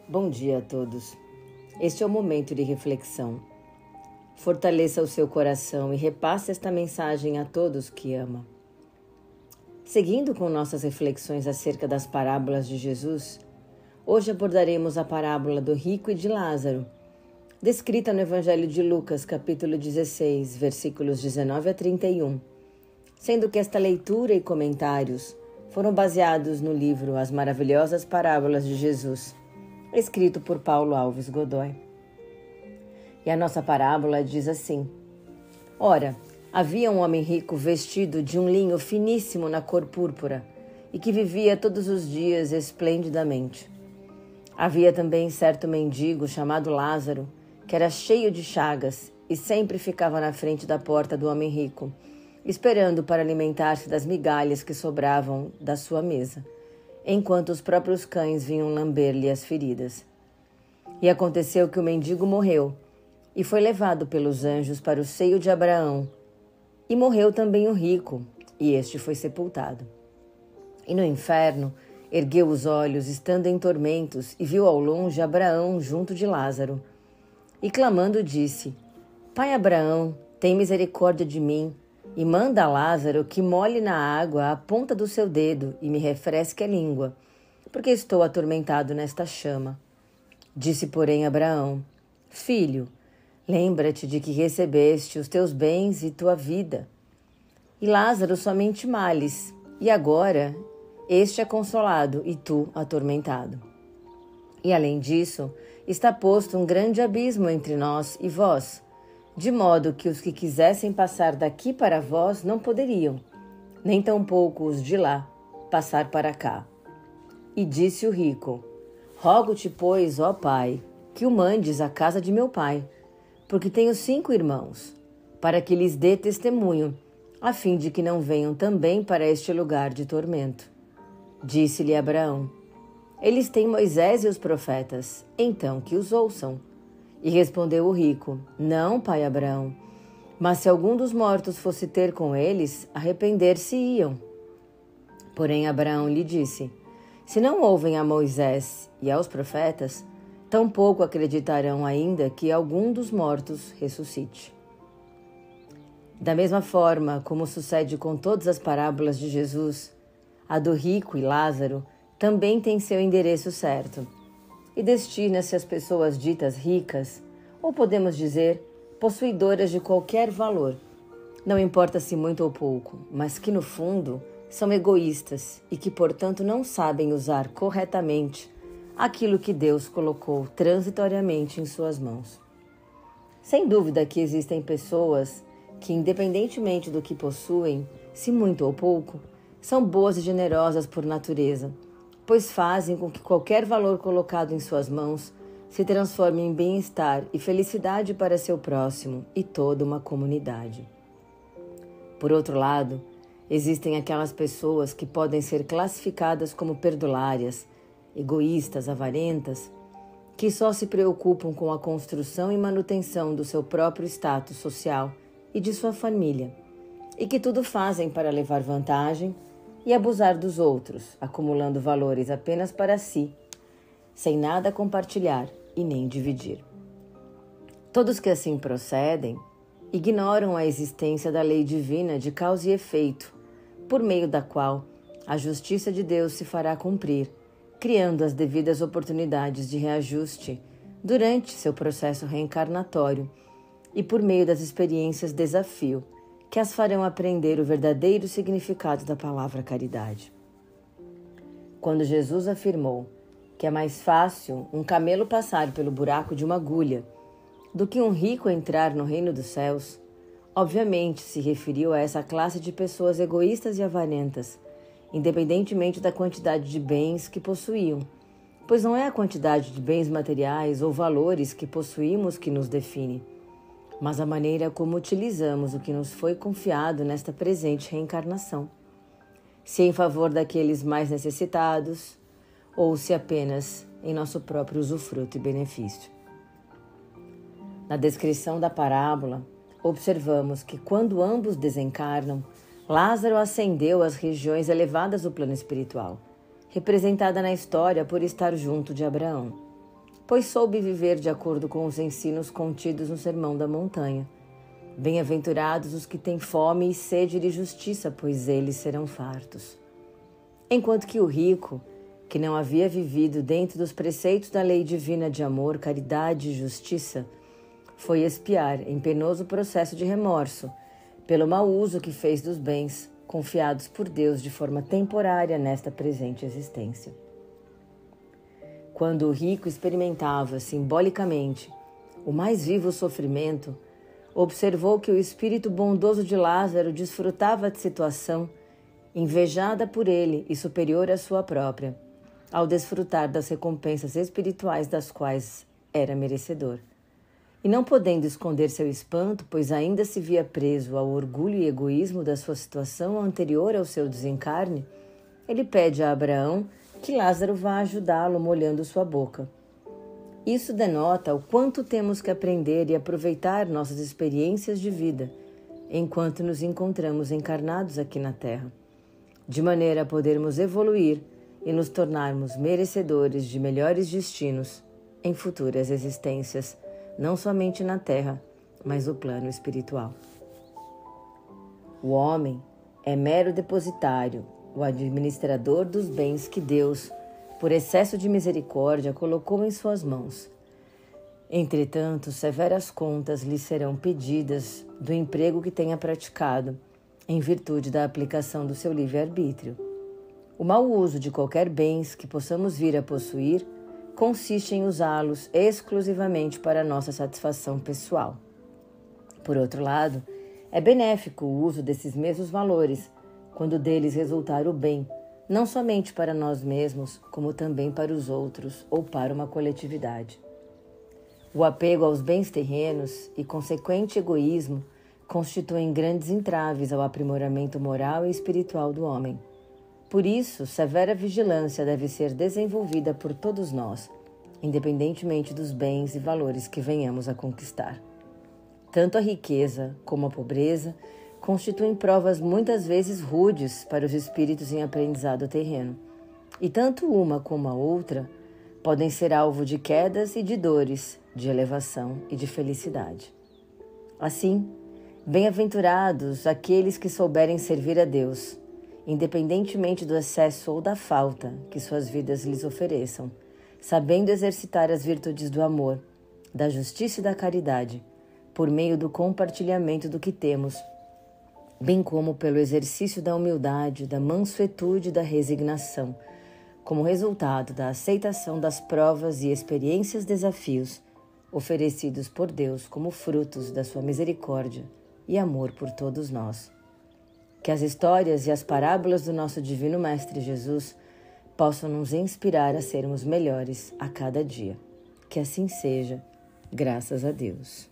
Bom dia a todos. Este é o momento de reflexão. Fortaleça o seu coração e repasse esta mensagem a todos que ama. Seguindo com nossas reflexões acerca das parábolas de Jesus, hoje abordaremos a parábola do rico e de Lázaro, descrita no Evangelho de Lucas, capítulo 16, versículos 19 a 31, sendo que esta leitura e comentários foram baseados no livro As Maravilhosas Parábolas de Jesus, escrito por Paulo Alves Godoy. E a nossa parábola diz assim: Ora, havia um homem rico vestido de um linho finíssimo na cor púrpura e que vivia todos os dias esplendidamente. Havia também certo mendigo chamado Lázaro, que era cheio de chagas e sempre ficava na frente da porta do homem rico, esperando para alimentar-se das migalhas que sobravam da sua mesa, enquanto os próprios cães vinham lamber-lhe as feridas. E aconteceu que o mendigo morreu e foi levado pelos anjos para o seio de Abraão. E morreu também o rico, e este foi sepultado. E no inferno ergueu os olhos, estando em tormentos, e viu ao longe Abraão junto de Lázaro. E clamando disse: Pai Abraão, tem misericórdia de mim, e manda a Lázaro que molhe na água a ponta do seu dedo e me refresque a língua, porque estou atormentado nesta chama. Disse, porém, Abraão: Filho, lembra-te de que recebeste os teus bens e tua vida, e Lázaro somente males, e agora este é consolado e tu atormentado. E além disso, está posto um grande abismo entre nós e vós, de modo que os que quisessem passar daqui para vós não poderiam, nem tampouco os de lá passar para cá. E disse o rico: Rogo-te, pois, ó Pai, que o mandes à casa de meu pai, porque tenho 5 irmãos, para que lhes dê testemunho, a fim de que não venham também para este lugar de tormento. Disse-lhe Abraão: Eles têm Moisés e os profetas, então que os ouçam. E respondeu o rico: Não, pai Abraão, mas se algum dos mortos fosse ter com eles, arrepender-se-iam. Porém Abraão lhe disse: Se não ouvem a Moisés e aos profetas, tampouco acreditarão ainda que algum dos mortos ressuscite. Da mesma forma como sucede com todas as parábolas de Jesus, a do rico e Lázaro também tem seu endereço certo e destina-se às pessoas ditas ricas, ou podemos dizer, possuidoras de qualquer valor, não importa se muito ou pouco, mas que no fundo são egoístas e que, portanto, não sabem usar corretamente aquilo que Deus colocou transitoriamente em suas mãos. Sem dúvida que existem pessoas que, independentemente do que possuem, se muito ou pouco, são boas e generosas por natureza, pois fazem com que qualquer valor colocado em suas mãos se transforme em bem-estar e felicidade para seu próximo e toda uma comunidade. Por outro lado, existem aquelas pessoas que podem ser classificadas como perdulárias, egoístas, avarentas, que só se preocupam com a construção e manutenção do seu próprio status social e de sua família, e que tudo fazem para levar vantagem e abusar dos outros, acumulando valores apenas para si, sem nada compartilhar e nem dividir. Todos que assim procedem ignoram a existência da lei divina de causa e efeito, por meio da qual a justiça de Deus se fará cumprir, criando as devidas oportunidades de reajuste durante seu processo reencarnatório e por meio das experiências desafio, que as farão aprender o verdadeiro significado da palavra caridade. Quando Jesus afirmou que é mais fácil um camelo passar pelo buraco de uma agulha do que um rico entrar no reino dos céus, obviamente se referiu a essa classe de pessoas egoístas e avarentas, independentemente da quantidade de bens que possuíam, pois não é a quantidade de bens materiais ou valores que possuímos que nos define, mas a maneira como utilizamos o que nos foi confiado nesta presente reencarnação, se em favor daqueles mais necessitados ou se apenas em nosso próprio usufruto e benefício. Na descrição da parábola, observamos que quando ambos desencarnam, Lázaro ascendeu às regiões elevadas do plano espiritual, representada na história por estar junto de Abraão. pois soube viver de acordo com os ensinos contidos no Sermão da Montanha. Bem-aventurados os que têm fome e sede de justiça, pois eles serão fartos. Enquanto que o rico, que não havia vivido dentro dos preceitos da lei divina de amor, caridade e justiça, foi expiar em penoso processo de remorso pelo mau uso que fez dos bens confiados por Deus de forma temporária nesta presente existência. Quando o rico experimentava simbolicamente o mais vivo sofrimento, observou que o espírito bondoso de Lázaro desfrutava de situação invejada por ele e superior à sua própria, ao desfrutar das recompensas espirituais das quais era merecedor. E não podendo esconder seu espanto, pois ainda se via preso ao orgulho e egoísmo da sua situação anterior ao seu desencarne, ele pede a Abraão que Lázaro vá ajudá-lo molhando sua boca. Isso denota o quanto temos que aprender e aproveitar nossas experiências de vida enquanto nos encontramos encarnados aqui na Terra, de maneira a podermos evoluir e nos tornarmos merecedores de melhores destinos em futuras existências, não somente na Terra, mas no plano espiritual. O homem é mero depositário, o administrador dos bens que Deus, por excesso de misericórdia, colocou em suas mãos. Entretanto, severas contas lhe serão pedidas do emprego que tenha praticado, em virtude da aplicação do seu livre-arbítrio. O mau uso de qualquer bens que possamos vir a possuir consiste em usá-los exclusivamente para nossa satisfação pessoal. Por outro lado, é benéfico o uso desses mesmos valores, quando deles resultar o bem, não somente para nós mesmos, como também para os outros ou para uma coletividade. O apego aos bens terrenos e consequente egoísmo constituem grandes entraves ao aprimoramento moral e espiritual do homem. Por isso, severa vigilância deve ser desenvolvida por todos nós, independentemente dos bens e valores que venhamos a conquistar. Tanto a riqueza como a pobreza constituem provas muitas vezes rudes para os espíritos em aprendizado terreno, e tanto uma como a outra podem ser alvo de quedas e de dores, de elevação e de felicidade. Assim, bem-aventurados aqueles que souberem servir a Deus, independentemente do excesso ou da falta que suas vidas lhes ofereçam, sabendo exercitar as virtudes do amor, da justiça e da caridade, por meio do compartilhamento do que temos, bem como pelo exercício da humildade, da mansuetude e da resignação, como resultado da aceitação das provas e experiências desafios oferecidos por Deus como frutos da sua misericórdia e amor por todos nós. Que as histórias e as parábolas do nosso Divino Mestre Jesus possam nos inspirar a sermos melhores a cada dia. Que assim seja, graças a Deus.